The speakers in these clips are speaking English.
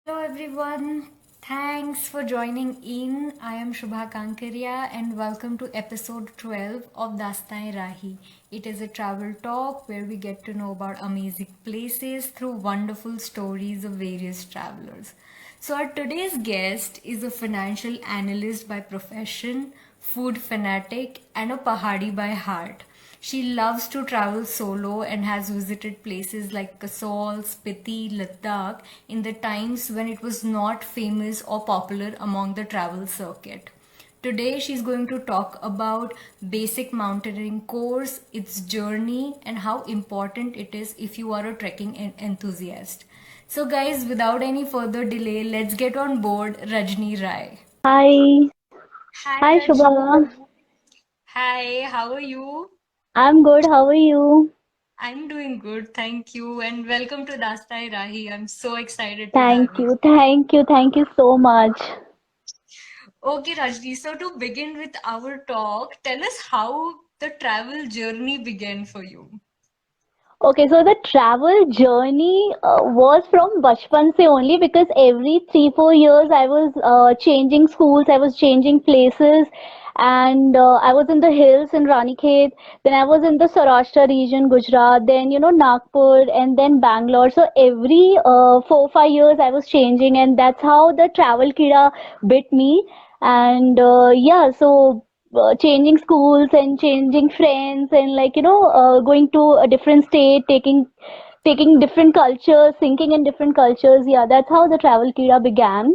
Hello everyone, thanks for joining in. I am Shubha Kankaria and welcome to episode 12 of Daastan-E-Raahi. It is a travel talk where we get to know about amazing places through wonderful stories of various travelers. So, our today's guest is a financial analyst by profession, food fanatic, and a Pahadi by heart. She loves to travel solo and has visited places like Kasol, Spiti, Ladakh in the times when it was not famous or popular among the travel circuit. Today she's going to talk about basic mountaineering course, its journey and how important it is if you are a trekking enthusiast. So guys, without any further delay, let's get on board Rajani Rai. Hi, Hi hi Rajni. Shubha. Hi, how are you? I'm good. How are you? I'm doing good, thank you, and welcome to Dastai Rahi. I'm so excited to have Thank you. you, thank you, thank you so much. Okay, Rajni, so to begin with our talk, tell us how the travel journey began for you. Okay, so the travel journey was from bachpan se only because every 3 4 years I was changing schools, I was changing places, and I was in the hills in Ranikhet. Then I was in the Saurashtra region, Gujarat. Then Nagpur, and then Bangalore. So every 4 5 years I was changing, and that's how the travel kida bit me. And yeah, so changing schools and changing friends and going to a different state, taking different cultures, thinking in different cultures. Yeah, that's how the travel kira began.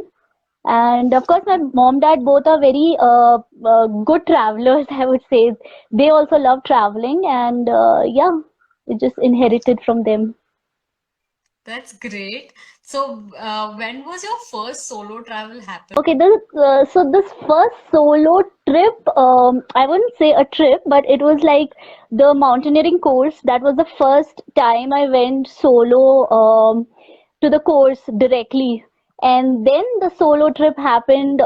And of course my mom dad both are very good travelers. I would say they also love traveling, and yeah, it just inherited from them. That's great. So, when was your first solo travel happen? Okay, so this first solo trip, I wouldn't say a trip, but it was like the mountaineering course. That was the first time I went solo to the course directly. And then the solo trip happened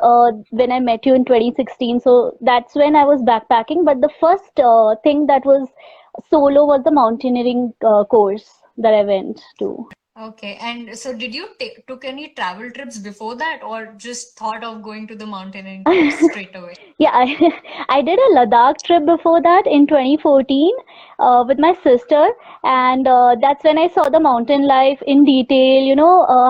when I met you in 2016. So that's when I was backpacking. But the first thing that was solo was the mountaineering course that I went to. Okay, and so did you take took any travel trips before that, or just thought of going to the mountaineering course straight away? Yeah, I did a Ladakh trip before that in 2014 with my sister, and that's when I saw the mountain life in detail.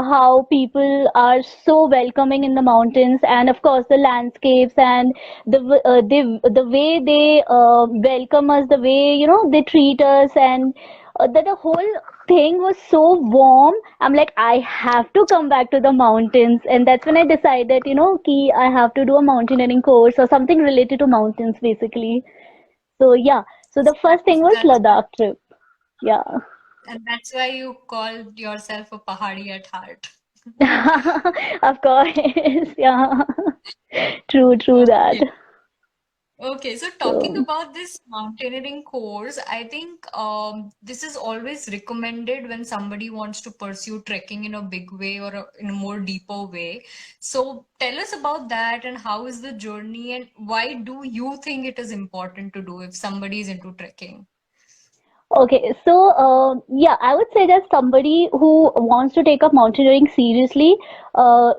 How people are so welcoming in the mountains, and of course the landscapes and the way they welcome us, the way they treat us, and that the whole thing was so warm. I'm like, I have to come back to the mountains, and that's when I decided, ki I have to do a mountaineering course or something related to mountains, basically. So yeah, so the first thing was That's Ladakh trip. Yeah, and that's why you called yourself a Pahadi at heart. of course, yeah, true that. Okay. Okay, so talking So. about this mountaineering course, I think this is always recommended when somebody wants to pursue trekking in a big way or in a more deeper way. So tell us about that and how is the journey and why do you think it is important to do if somebody is into trekking? Okay, so yeah, I would say that somebody who wants to take up mountaineering seriously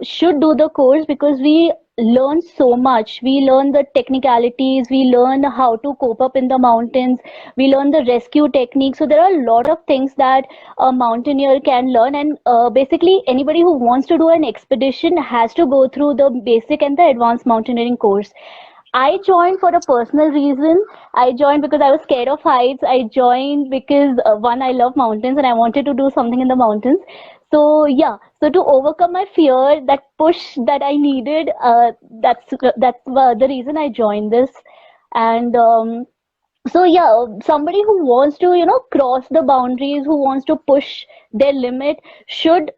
should do the course because we learn so much. We learn the technicalities, we learn how to cope up in the mountains, we learn the rescue techniques. So there are a lot of things that a mountaineer can learn, and basically anybody who wants to do an expedition has to go through the basic and the advanced mountaineering course. I joined for a personal reason. I joined because I was scared of heights. I joined because one, I love mountains and I wanted to do something in the mountains. So yeah, so to overcome my fear, that push that I needed, that's the reason I joined this. And so yeah, somebody who wants to cross the boundaries, who wants to push their limit, should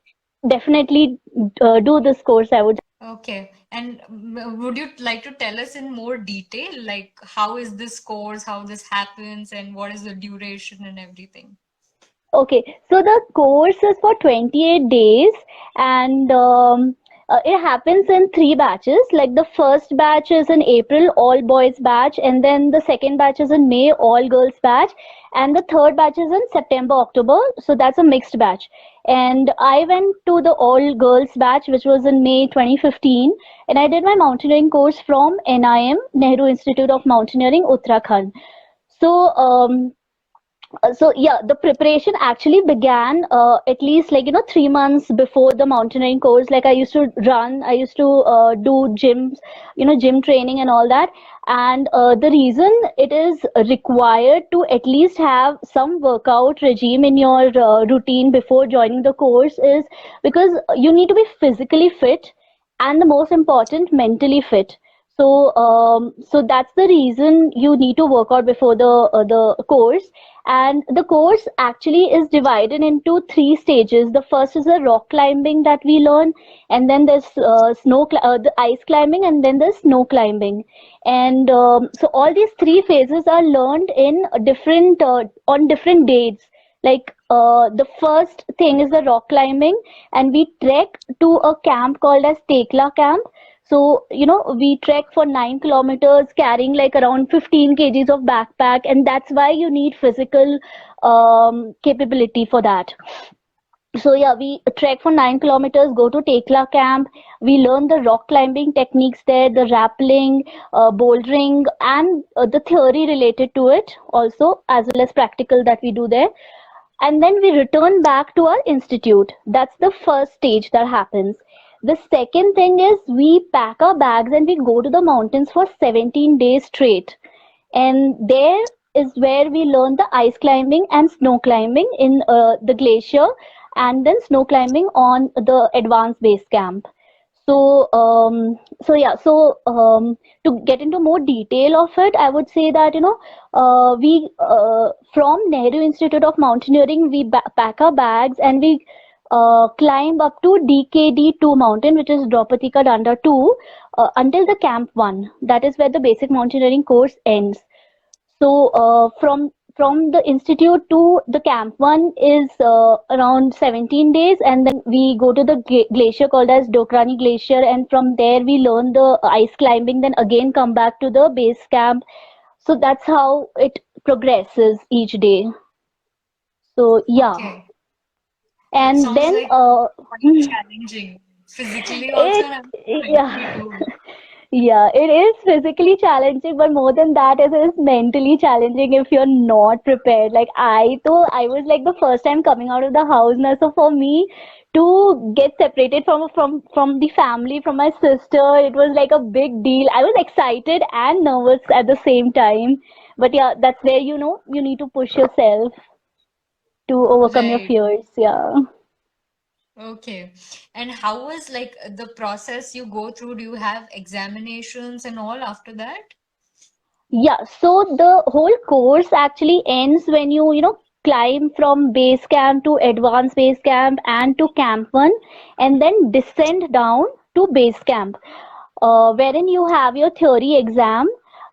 definitely do this course, I would. Okay, and would you like to tell us in more detail, like how is this course, how this happens, and what is the duration and everything? Okay, so the course is for 28 days, and It happens in three batches. Like the first batch is in April, all boys batch, and then the second batch is in May, all girls batch, and the third batch is in September, October. So that's a mixed batch. And I went to the all girls batch, which was in May 2015, and I did my mountaineering course from NIM, Nehru Institute of Mountaineering, Uttarakhand. So, so yeah, the preparation actually began at least, like, 3 months before the mountaineering course. Like I used to run, I used to do gyms, gym training and all that. And the reason it is required to at least have some workout regime in your routine before joining the course is because you need to be physically fit and the most important, mentally fit. So that's the reason you need to work out before the course. And the course actually is divided into three stages. The first is the rock climbing that we learn, and then there's the ice climbing, and then there's snow climbing. And so all these three phases are learned in different on different dates. Like the first thing is the rock climbing, and we trek to a camp called as Tekla camp. So, we trek for 9 kilometers carrying like around 15 kgs of backpack, and that's why you need physical capability for that. So, yeah, we trek for 9 kilometers, go to Tekla camp. We learn the rock climbing techniques there, the rappelling, bouldering, and the theory related to it also, as well as practical that we do there. And then we return back to our institute. That's the first stage that happens. The second thing is we pack our bags and we go to the mountains for 17 days straight. And there is where we learn the ice climbing and snow climbing in the glacier, and then snow climbing on the advanced base camp. So to get into more detail of it, I would say that, we from Nehru Institute of Mountaineering, we pack our bags and we climb up to DKD2 mountain, which is Draupadi Ka Danda 2, until the Camp 1. That is where the basic mountaineering course ends. So from the institute to the camp one is around 17 days, and then we go to the glacier called as Dokrani Glacier, and from there we learn the ice climbing. Then again come back to the base camp. So that's how it progresses each day. So yeah, Okay. That and sounds then like quite challenging physically also, it and I'm mentally yeah. too. Yeah, it is physically challenging, but more than that, it is mentally challenging if you're not prepared. Like I was like the first time coming out of the house now, so for me to get separated from the family, from my sister, it was like a big deal. I was excited and nervous at the same time. But yeah, that's where you need to push yourself to overcome your Right. fears. Yeah. Okay. And how was like the process you go through? Do you have examinations and all after that? Yeah, so the whole course actually ends when you climb from base camp to advanced base camp and to camp one, and then descend down to base camp, wherein you have your theory exam,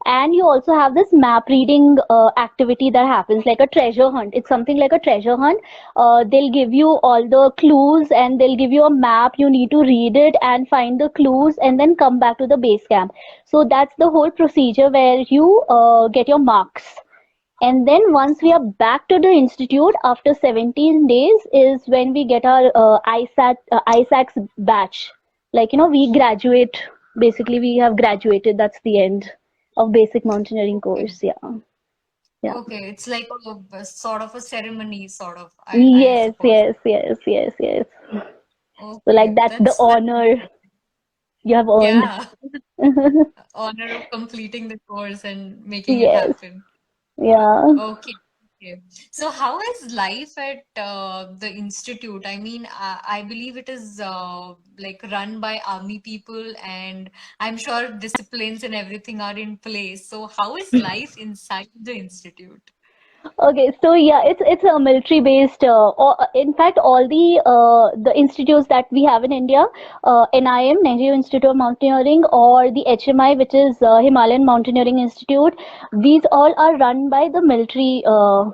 and you also have this map reading activity that happens like a treasure hunt. It's something like a treasure hunt. They'll give you all the clues and they'll give you a map. You need to read it and find the clues and then come back to the base camp. So that's the whole procedure where you get your marks. And then once we are back to the institute after 17 days is when we get our ISACs batch. Like, we graduate. Basically, we have graduated. That's the end of basic mountaineering Okay. course. Yeah. Yeah. Okay. It's like a sort of a ceremony, sort of, I Yes, suppose. yes, yes, yes, yes. So like Okay. that's the That's honor you have earned. yeah, honor of completing the course and making it Yes. happen. Yeah. Okay. Okay. So how is life at the institute? I mean, I believe it is like run by army people, and I'm sure disciplines and everything are in place. So how is life inside the institute? Okay, so yeah, it's a military based. Or, in fact, all the institutes that we have in India, NIM, Nehru Institute of Mountaineering, or the HMI, which is Himalayan Mountaineering Institute, these all are run by the military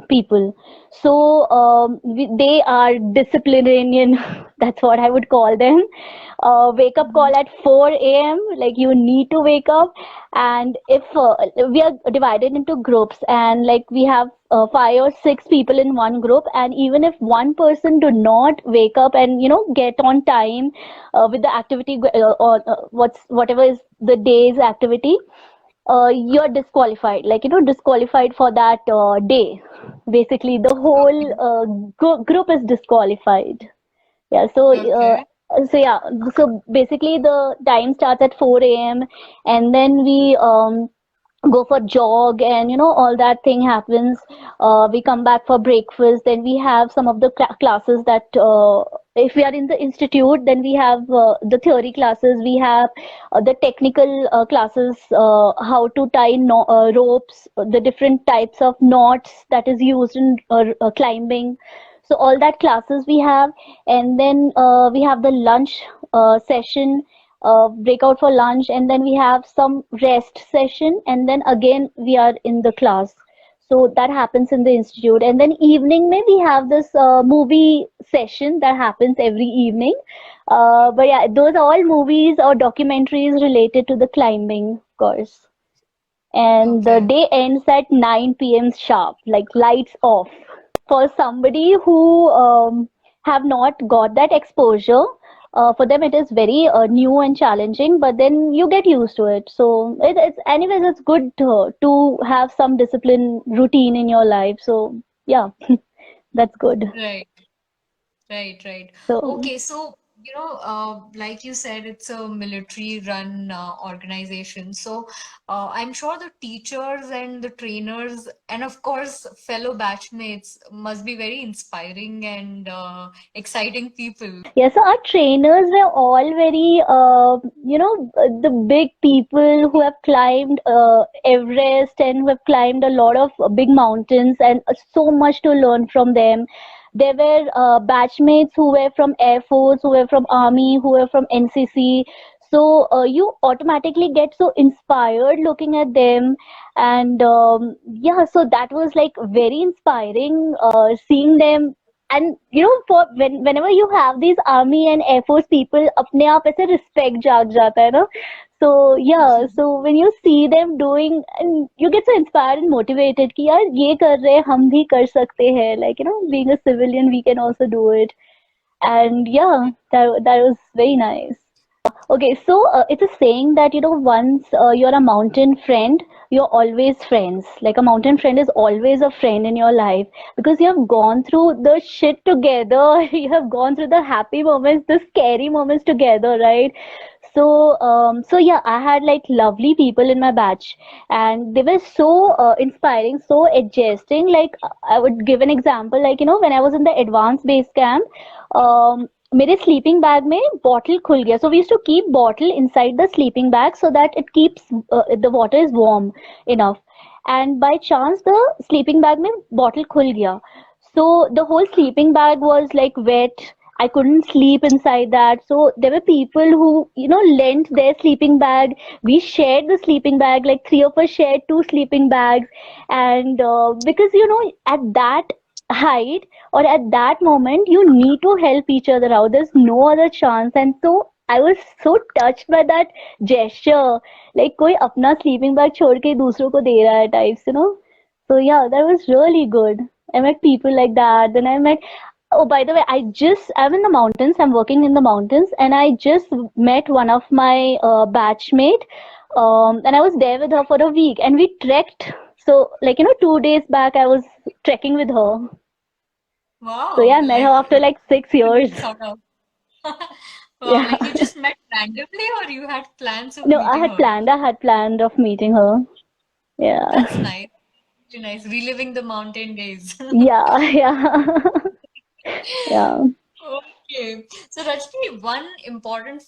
people. So they are disciplinarian. That's what I would call them. Wake up call at 4 a.m. Like you need to wake up, and if we are divided into groups, and like we have 5 or 6 people in one group, and even if one person do not wake up and get on time with the activity or whatever is the day's activity, you're disqualified, like disqualified for that day. Basically the whole Okay. group is disqualified. Yeah, so Okay. yeah, so basically the time starts at 4 a.m. and then we go for jog, and all that thing happens. We come back for breakfast, then we have some of the classes that if we are in the institute, then we have the theory classes, we have the technical classes, how to tie ropes, the different types of knots that is used in climbing. So all that classes we have, and then we have the lunch session, breakout for lunch, and then we have some rest session, and then again we are in the class. So that happens in the institute, and then evening maybe we have this movie session that happens every evening. But yeah, those are all movies or documentaries related to the climbing course. And the Okay. day ends at 9 p.m. sharp, like lights off. For somebody who have not got that exposure, for them it is very new and challenging, but then you get used to it. So it's anyways, it's good to have some discipline routine in your life. So yeah, that's good. Right. Right, right. So Okay, so like you said, it's a military-run organization. So I'm sure the teachers and the trainers, and of course, fellow batchmates must be very inspiring and exciting people. yeah, so our trainers were all very, the big people who have climbed Everest and who have climbed a lot of big mountains, and so much to learn from them. There were batchmates who were from Air Force, who were from Army, who were from NCC. So you automatically get so inspired looking at them, and yeah, so that was like very inspiring seeing them. And for whenever you have these army and air force people, अपने आप ऐसे respect जाग जाता है ना. So yeah, so when you see them doing, and you get so inspired and motivated कि यार ये कर रहे हैं हम भी कर सकते हैं, like being a civilian we can also do it. And yeah, that was very nice. Okay, so it's a saying that once you're a mountain friend, you're always friends. Like a mountain friend is always a friend in your life because you have gone through the shit together. You have gone through the happy moments, the scary moments together, right? So yeah, I had like lovely people in my batch, and they were so inspiring, so adjusting. Like I would give an example, like when I was in the advanced base camp, मेरे sleeping bag में bottle खुल गया. So we used to keep bottle inside the sleeping bag so that it keeps the water is warm enough. And by chance the sleeping bag में bottle खुल गया. So the whole sleeping bag was like wet. I couldn't sleep inside that. So there were people who, lent their sleeping bag. We shared the sleeping bag, like three of us shared two sleeping bags. And because, at that height or at that moment, you need to help each other out. There's no other chance. And so I was so touched by that gesture. Like कोई अपना sleeping bag छोड़ के दूसरों को दे रहा है types. So yeah, that was really good. I met people like that. Then I met, oh, by the way, I'm in the mountains. I'm working in the mountains, and I just met one of my batchmate. And I was there with her for a week, and we trekked. So, like, 2 days back, I was trekking with her. So yeah, Wow, I met her like after like 6 years. sort of. Wow, Yeah. like you just met randomly, or you had plans of No, meeting her? I had planned of meeting her. That's Yeah. nice. Very nice. Reliving the mountain days. Yeah, yeah. Yeah. Okay. So, Rajni, one important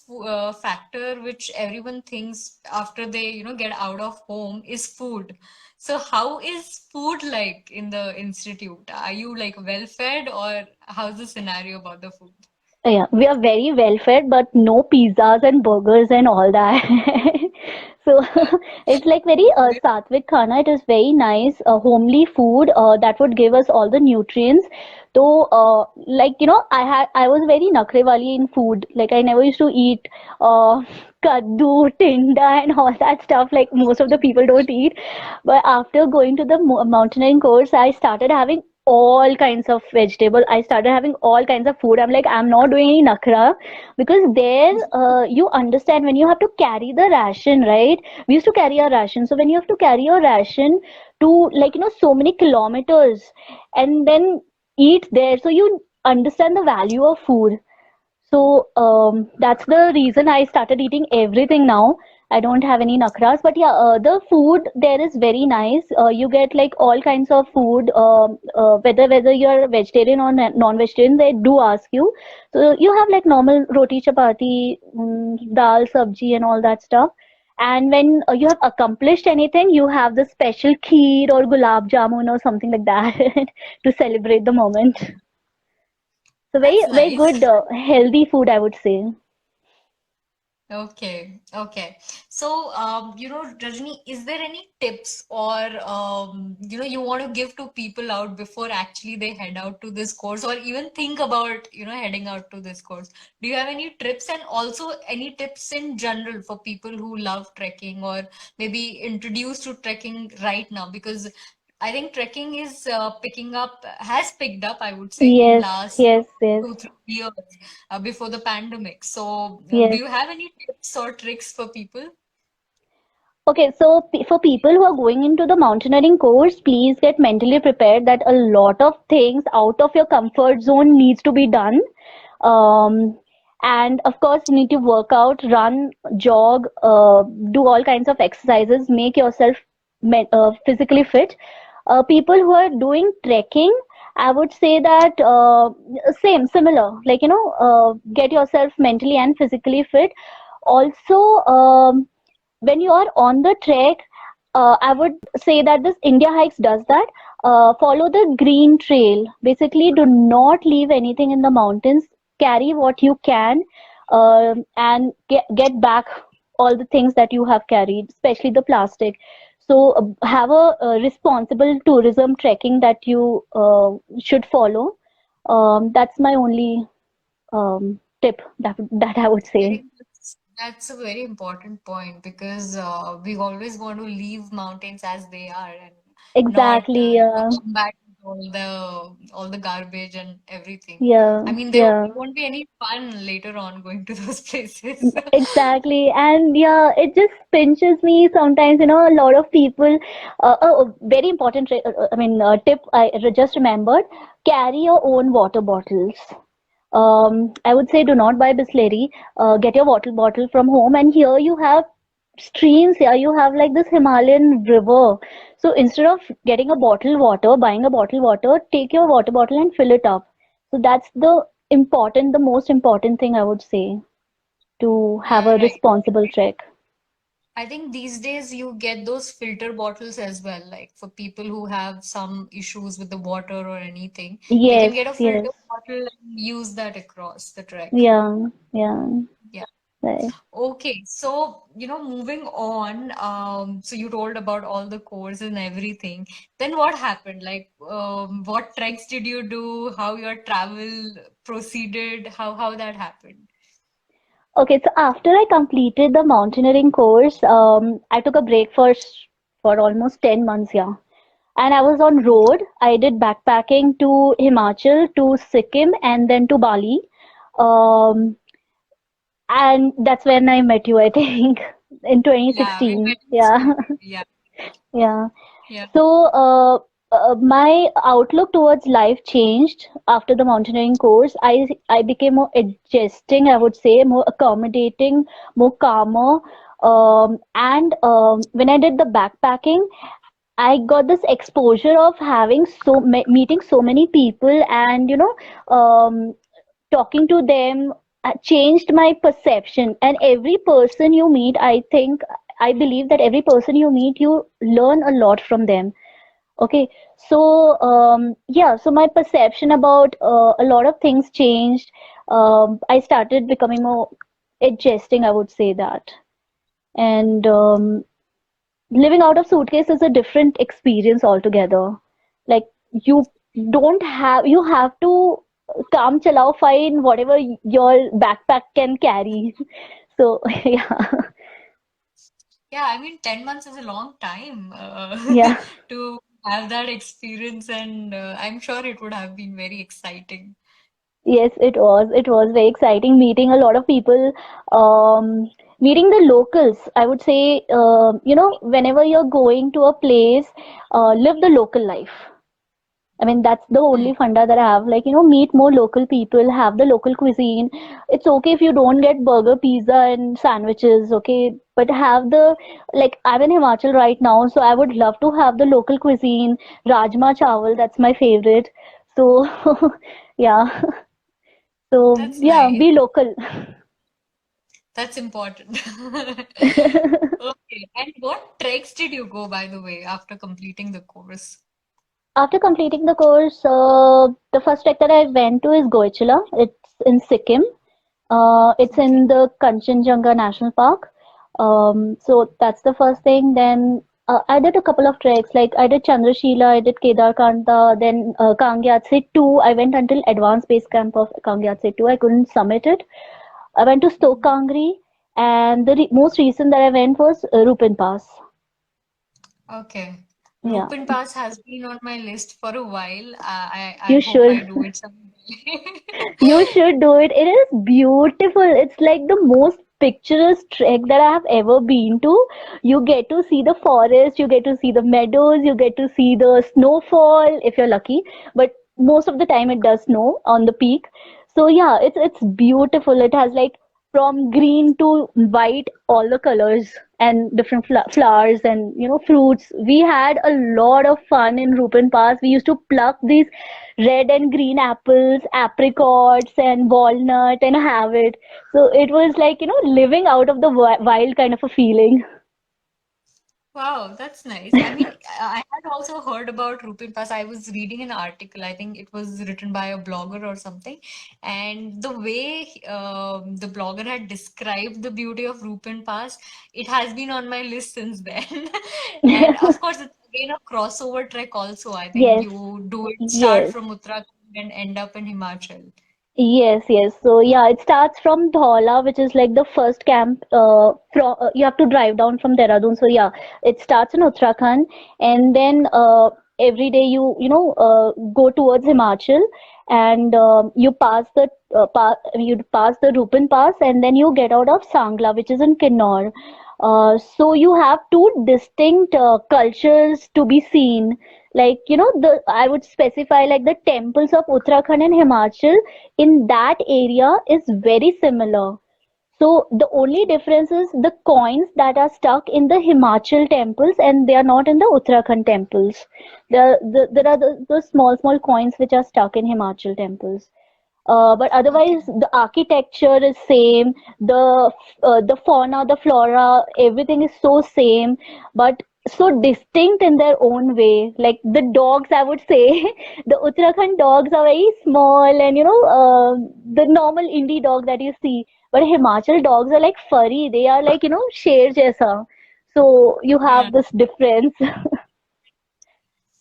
factor which everyone thinks after they, get out of home is food. So, how is food like in the institute? Are you like well fed, or how's the scenario about the food? Yeah, we are very well fed, but no pizzas and burgers and all that. So it's like very sattvic khana. It is very nice, homely food that would give us all the nutrients. So, like I was very nakhre wali in food. Like I never used to eat uh, kaddu, tinda, and all that stuff. Like most of the people don't eat. But after going to the mountaineering course, I started having all kinds of vegetable. I started having all kinds of food. I'm like, I'm not doing any nakra because there you understand when you have to carry the ration, right? We used to carry a ration. So when you have to carry a ration to like so many kilometers and then eat there, so you understand the value of food. So that's the reason I started eating everything now. I don't have any nakras, but yeah, the food there is very nice. You get like all kinds of food, whether you're vegetarian or non-vegetarian, they do ask you. So you have like normal roti, chapati, dal, sabji, and all that stuff. And when you have accomplished anything, you have the special kheer or gulab jamun or something like that to celebrate the moment. So very, That's very nice. good, healthy food, I would say. Okay, okay. So, Rajni, is there any tips or, you want to give to people out before actually they head out to this course or even think about, heading out to this course? Do you have any tips and also any tips in general for people who love trekking or maybe introduced to trekking right now? Because I think trekking is has picked up, I would say, in Yes, last yes, yes, 2, 3 years before the pandemic. So, do yes. you have any tips or tricks for people? Okay, so for people who are going into the mountaineering course, please get mentally prepared that a lot of things out of your comfort zone needs to be done. Um, and of course, you need to work out, run, jog, do all kinds of exercises, make yourself physically fit. People who are doing trekking, I would say that similar, like get yourself mentally and physically fit. Also, when you are on the trek, I would say that this India Hikes does that. Follow the green trail. Basically, do not leave anything in the mountains. Carry what you can, and get back all the things that you have carried, especially the plastic. So, have a responsible tourism trekking that you should follow. That's my only tip that I would I say. think that's a very important point because we always want to leave mountains as they are and not, Exactly. come back with all the garbage and everything. I Yeah. mean, Yeah. there won't be any fun later on going to those places. Exactly. And yeah, it just pinches me sometimes, a lot of people, very important, tip I just remembered, carry your own water bottles. I would say do not buy Bisleri. Get your water bottle from home. And here you have streams. Here you have like this Himalayan river. So instead of getting a bottled water, buying a bottled water, take your water bottle and fill it up. So that's the most important thing I would say to have Yeah, a right. responsible trek. I think these days you get those filter bottles as well, like for people who have some issues with the water or anything, they can Yes, get a yes. filter bottle and use that across the trek. Yeah, yeah. Yeah. Right. Okay, so moving on, so you told about all the course and everything. Then what happened? Like, what treks did you do? How your travel proceeded? How that happened? Okay, so after I completed the mountaineering course, I took a break for almost 10 months, yeah. And I was on road. I did backpacking to Himachal, to Sikkim, and then to Bali. Um, and that's when I met you, I think, in Yeah, we 2016. met in Yeah, school. Yeah, yeah. yeah. So, my outlook towards life changed after the mountaineering course. I became more adjusting, I would say, more accommodating, more calmer. And when I did the backpacking, I got this exposure of having meeting so many people, and talking to them changed my perception. And every person you meet, I believe that every person you meet, you learn a lot from them. Okay, so yeah, so my perception about a lot of things changed. I started becoming more adjusting, I would say that. And living out of suitcase is a different experience altogether. Like you you have to काम चलाओ fine whatever your backpack can carry. So yeah, Yeah, I mean, 10 months is a long time yeah. to have that experience, and I'm sure it would have been very exciting. Yes, it was. It was very exciting meeting a lot of people, meeting the locals. I would say, whenever you're going to a place, live the local life. I mean, that's the Hmm. only funda that I have. Like, meet more local people, have the local cuisine. It's okay if you don't get burger, pizza, and sandwiches, okay? But have I'm in Himachal right now, so I would love to have the local cuisine. Rajma chawal, that's my favorite. So, yeah. So, That's yeah, nice. be local. That's important. Okay. And what treks did you go, by the way, after completing the course? After completing the course, the first trek that I went to is Goichila. It's in Sikkim. It's Okay. in the Kanchenjunga National Park. So that's the first thing. Then I did a couple of treks, like I did Chandrashila, I did Kedarkanta, then Kangyatse 2. I went until advanced base camp of Kangyatse 2. I couldn't summit it. I went to Stoke Mhm. Kangri, and the most recent that I went was Rupin Pass. Okay. Yeah, Rupin Pass has been on my list for a while. I you hope I should. do it someday. You should do it. It is beautiful. It's like the most picturesque trek that I have ever been to. You get to see the forest, you get to see the meadows, you get to see the snowfall if you're lucky. But most of the time it does snow on the peak. So yeah, it's beautiful. It has like from green to white, all the colors and different flowers and fruits. We had a lot of fun in Rupin Pass. We used to pluck these red and green apples, apricots, and walnut and have it. So it was like, living out of the wild kind of a feeling. Wow, that's nice. I mean, I had also heard about Rupin Pass. I was reading an article, I think it was written by a blogger or something. And the way the blogger had described the beauty of Rupin Pass, it has been on my list since then. And of course, it's again a crossover trek also. I think Yes, you do it start yes. from Uttarakhand and end up in Himachal. Yes, yes. So yeah, it starts from Dhaula, which is like the first camp. From you have to drive down from Dehradun. So yeah, it starts in Uttarakhand, and then every day you go towards Himachal, and you pass the Rupin Pass, and then you get out of Sangla, which is in Kinnaur. So you have two distinct cultures to be seen. Like the I would specify like the temples of Uttarakhand and Himachal in that area is very similar. So the only difference is the coins that are stuck in the Himachal temples and they are not in the Uttarakhand temples. There are the small coins which are stuck in Himachal temples. But otherwise, Okay. the architecture is same. The fauna, the flora, everything is so same, but so distinct in their own way. Like the dogs, I would say, the Uttarakhand dogs are very small, and the normal indie dog that you see. But Himachal dogs are like furry. They are like sher jaisa. So you Yeah. have this difference.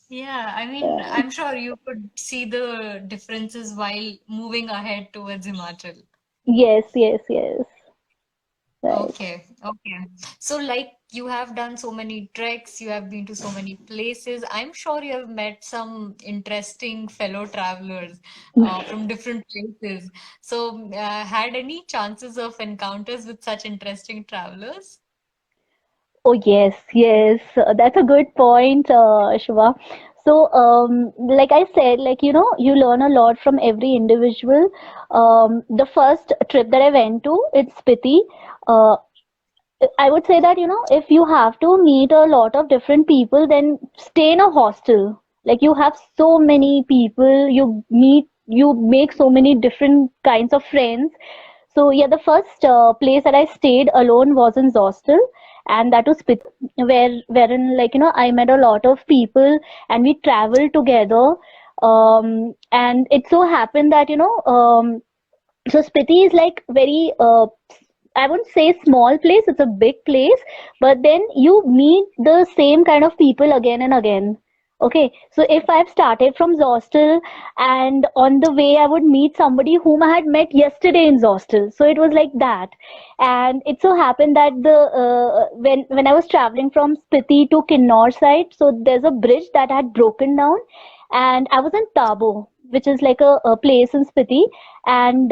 Yeah, I mean, I'm sure you could see the differences while moving ahead towards Himachal. Yes, yes, yes. Right. Okay, okay. So, like, you have done so many treks, you have been to so many places. I'm sure you have met some interesting fellow travelers from different places. So, had any chances of encounters with such interesting travelers? Oh, yes, yes. That's a good point, Shubha. So, like I said, like, you learn a lot from every individual. The first trip that I went to, it's Spiti. Uh, I would say that, if you have to meet a lot of different people, then stay in a hostel. Like you have so many people, you make so many different kinds of friends. So yeah, the first place that I stayed alone was in hostel, and that was Spiti, wherein like I met a lot of people and we traveled together. And it so happened that so Spiti is like very I wouldn't say small place, it's a big place, but then you meet the same kind of people again and again. Okay, so if I've started from Zostel and on the way I would meet somebody whom I had met yesterday in Zostel, so it was like that. And it so happened that the when I was traveling from Spiti to Kinnaur side, so there's a bridge that had broken down, and I was in Tabo, which is like a place in Spiti, and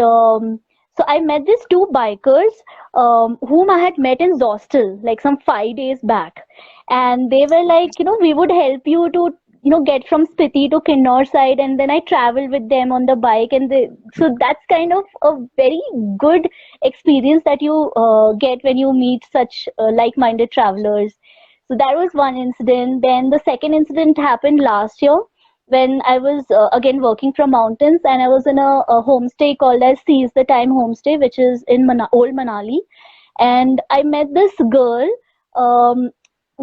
so I met these two bikers whom I had met in Zostel like some 5 days back, and they were like, we would help you to get from Spiti to Kinnaur side, and then I traveled with them on the bike, and so that's kind of a very good experience that you get when you meet such like-minded travelers. So that was one incident. Then the second incident happened last year when I was again working from mountains, and I was in a homestay called as Seize the Time Homestay, which is in Old Manali. And I met this girl, um,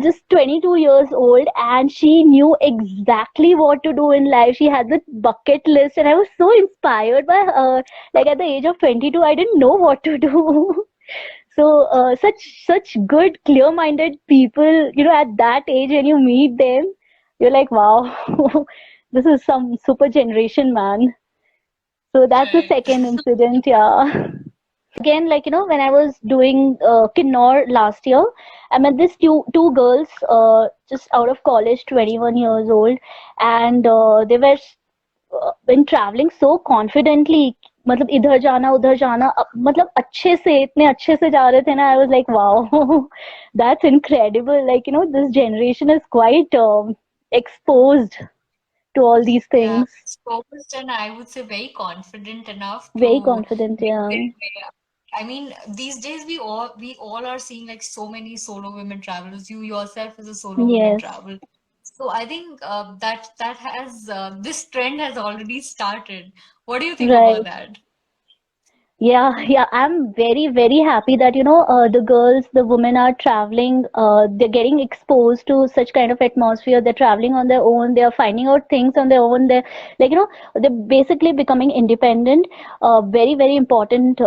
just 22 years old, and she knew exactly what to do in life. She had the bucket list, and I was so inspired by her. Like at the age of 22, I didn't know what to do. So such good, clear-minded people, at that age when you meet them, you're like, wow, this is some super generation, man. So that's the Right. second incident, yeah. Again, like, when I was doing Kinnaur last year, I met these two girls just out of college, 21 years old, and they were been traveling so confidently. मतलब इधर जाना उधर जाना मतलब अच्छे से इतने अच्छे से जा रहे थे ना. I was like, wow, that's incredible. Like, this generation is quite exposed to all these Yeah, things. focused and I would say very confident enough Very to confident, make yeah. their way up. I mean, these days we all are seeing like so many solo women travelers. You yourself is a solo woman Yes, travel. So I think that has this trend has already started. What do you think about right. that? Yeah, yeah, I'm very, very happy that, the girls, the women are traveling, they're getting exposed to such kind of atmosphere. They're traveling on their own, they're finding out things on their own. They're like, they're basically becoming independent, very, very important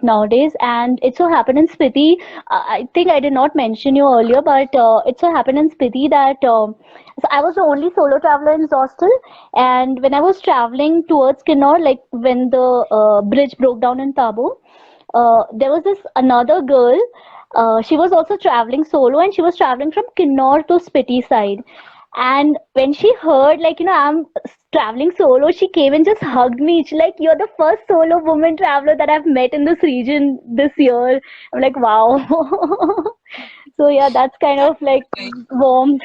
nowadays. And it so happened in Spiti, I think I did not mention you earlier, but it so happened in Spiti that so I was the only solo traveler in Zostel, and when I was traveling towards Kinnaur, like when the bridge broke down in Tabo, there was this another girl. She was also traveling solo, and she was traveling from Kinnaur to Spiti side. And when she heard, like, I'm traveling solo, she came and just hugged me. She's like, "You're the first solo woman traveler that I've met in this region this year." I'm like, wow. So yeah, that's kind That's of like nice. warmth.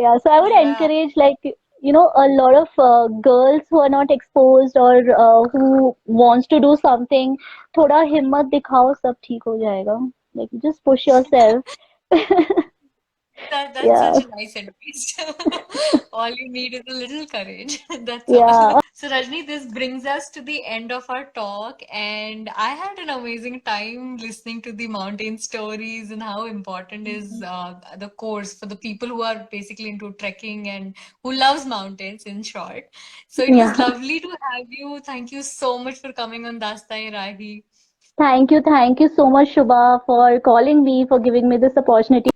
Yeah, so I would Yeah. encourage, like, a lot of girls who are not exposed or who wants to do something, थोड़ा हिम्मत दिखाओ सब ठीक हो जाएगा. Like, just push yourself. That's such Yeah, a nice advice. All you need is a little courage. That's all. yeah, So, Rajni, this brings us to the end of our talk, and I had an amazing time listening to the mountain stories and how important is the course for the people who are basically into trekking and who loves mountains, in short. So, it was yeah. lovely to have you. Thank you so much for coming on Daastan-E-Raahi. Thank you so much, Shubha, for calling me, for giving me this opportunity.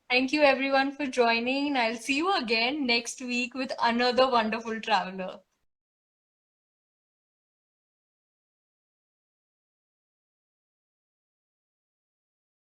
Thank you everyone for joining. I'll see you again next week with another wonderful traveler.